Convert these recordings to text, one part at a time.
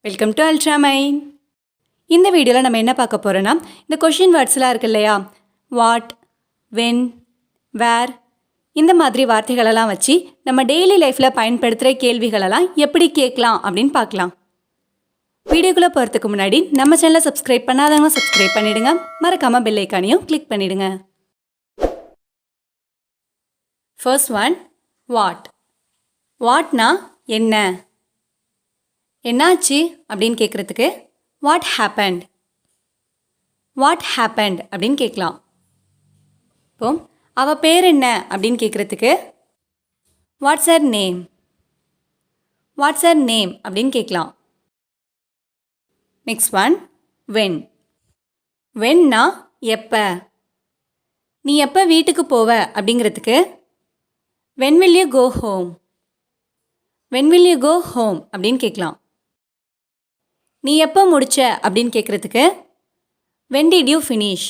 Welcome to Ultramind. இந்த வீடியோவில் நம்ம என்ன பார்க்க போகிறோன்னா இந்த கொஷின் வேர்ட்ஸ்லாம் இருக்கு இல்லையா, வாட், வென், வேர், இந்த மாதிரி வார்த்தைகளெல்லாம் வச்சு நம்ம டெய்லி லைஃப்பில் பயன்படுத்துகிற கேள்விகளெல்லாம் எப்படி கேட்கலாம் அப்படின்னு பார்க்கலாம். வீடியோக்குள்ளே போகிறதுக்கு முன்னாடி நம்ம சேனலை சப்ஸ்கிரைப் பண்ணாதவங்க சப்ஸ்கிரைப் பண்ணிவிடுங்க, மறக்காமல் பெல் ஐக்கானையும் கிளிக் பண்ணிவிடுங்க. First one, what. வாட்னா என்ன, என்னாச்சு அப்படின்னு கேட்குறதுக்கு வாட் ஹேப்பண்ட், வாட் ஹேப்பண்ட் அப்படின்னு கேட்கலாம். இப்போ அவள் பேர் என்ன அப்படின்னு கேட்குறதுக்கு what's her name, what's her name அப்படின்னு கேட்கலாம். Next one, when. வென்னா எப்போ, நீ எப்போ வீட்டுக்கு போவ அப்படிங்கிறதுக்கு when will you go home, when will you go home அப்படின்னு கேட்கலாம். நீ எப்போ முடிச்ச அப்படின்னு கேட்குறதுக்கு when did you finish,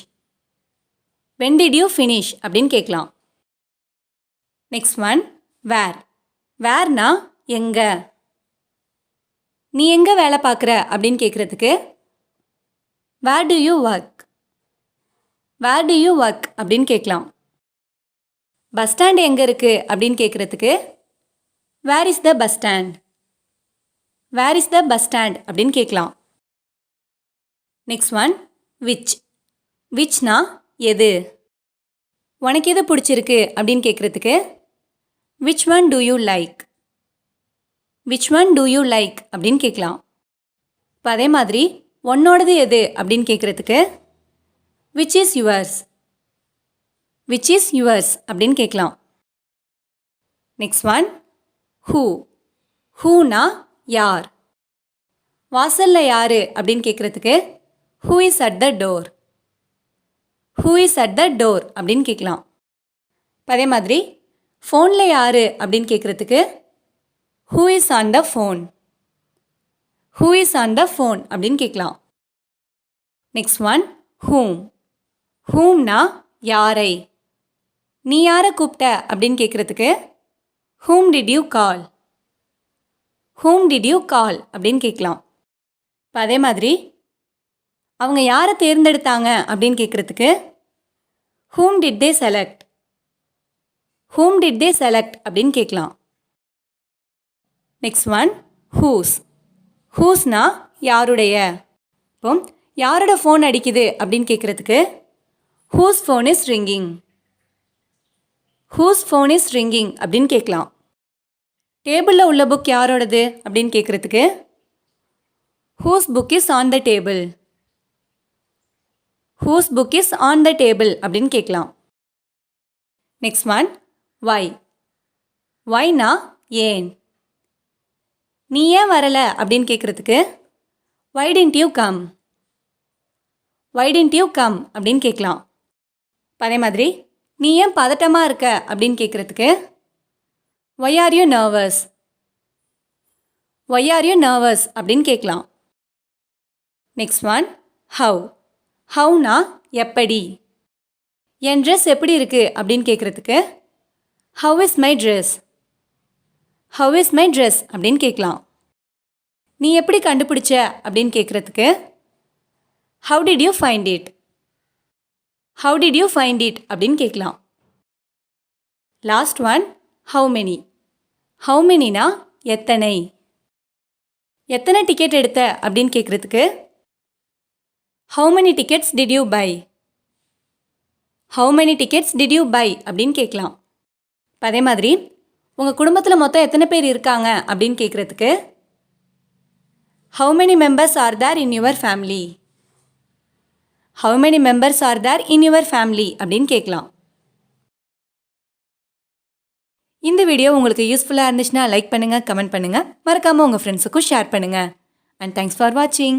when did you finish அப்படின்னு கேட்கலாம். நெக்ஸ்ட் ஒன், வேர். வேர்னா எங்கே, நீ எங்கே வேலை பார்க்குற அப்படின்னு கேட்குறதுக்கு where do you work, where do you work அப்படின்னு கேட்கலாம். பஸ் ஸ்டாண்ட் எங்கே இருக்குது அப்படின்னு கேட்குறதுக்கு where is the bus stand, where is the bus stand அப்படின்னு கேட்கலாம். Next one, which. விச்னா எது, உனக்கு எது பிடிச்சிருக்கு அப்படின்னு கேட்குறதுக்கு which one do you like, which one do you like அப்படின்னு கேட்கலாம். இப்போ அதே மாதிரி உன்னோடது எது அப்படின்னு கேட்குறதுக்கு which is yours, which is yours அப்படின்னு கேட்கலாம். Next one, who. ஹூனா யார், வாசல்ல யாரு அப்படின்னு கேட்குறதுக்கு who is at the door, who is at the door அப்படின்னு கேட்கலாம். அதே மாதிரி ஃபோனில் யாரு அப்படின்னு கேட்குறதுக்கு who is on the phone, who is on the phone அப்படின்னு கேட்கலாம். நெக்ஸ்ட் ஒன், ஹூம். ஹூம்னா யாரை, நீ யாரை கூப்பிட்ட அப்படின்னு கேட்குறதுக்கு ஹூம் did you call, whom did you call அப்படின்னு கேட்கலாம். இப்போ அதே மாதிரி அவங்க யாரை தேர்ந்தெடுத்தாங்க அப்படின்னு கேட்குறதுக்கு ஹூம் did they select, whom did they select அப்படின்னு கேட்கலாம். Next one, whose. ஹூஸ்னா யாருடைய. இப்போ யாரோட ஃபோன் அடிக்குது அப்படின்னு கேட்குறதுக்கு whose phone is ringing, whose phone is ringing அப்படின்னு கேட்கலாம். டேபிளில் உள்ள புக் யாரோடது அப்படின்னு கேட்குறதுக்கு whose book is on the table, whose book is on the table அப்படின்னு கேட்கலாம். Next one, why. வைனா ஏன், நீ ஏன் வரலை அப்படின்னு கேட்குறதுக்கு why didn't you come, why didn't you come அப்படின்னு கேட்கலாம். அதே மாதிரி நீ ஏன் பதட்டமாக இருக்க அப்படின்னு கேட்குறதுக்கு why are you nervous, why are you nervous அப்படின்னு கேட்கலாம். Next one, have. ஹவ்னா எப்படி, என் ட்ரெஸ் எப்படி இருக்குது அப்படின்னு கேட்குறதுக்கு how is my dress, how is my dress அப்படின்னு கேட்கலாம். நீ எப்படி கண்டுபிடிச்ச அப்படின்னு கேட்குறதுக்கு how did you find it, how did you find it அப்படின்னு கேட்கலாம். Last one, how many. How மெனினா எத்தனை, எத்தனை டிக்கெட் எடுத்த அப்படின்னு கேட்குறதுக்கு how many tickets did you buy, how many tickets did you buy அப்படின்னு கேட்கலாம். அதே மாதிரி உங்கள் குடும்பத்தில் மொத்தம் எத்தனை பேர் இருக்காங்க அப்படின்னு கேட்குறதுக்கு how many members are there in your family, how many members are there in your family அப்படின்னு கேட்கலாம். இந்த வீடியோ உங்களுக்கு யூஸ்ஃபுல்லாக இருந்துச்சுன்னா லைக் பண்ணுங்கள், கமெண்ட் பண்ணுங்கள், மறக்காமல் உங்கள் ஃப்ரெண்ட்ஸுக்கும் ஷேர் பண்ணுங்கள். அண்ட் தேங்க்ஸ் ஃபார் வாட்சிங்.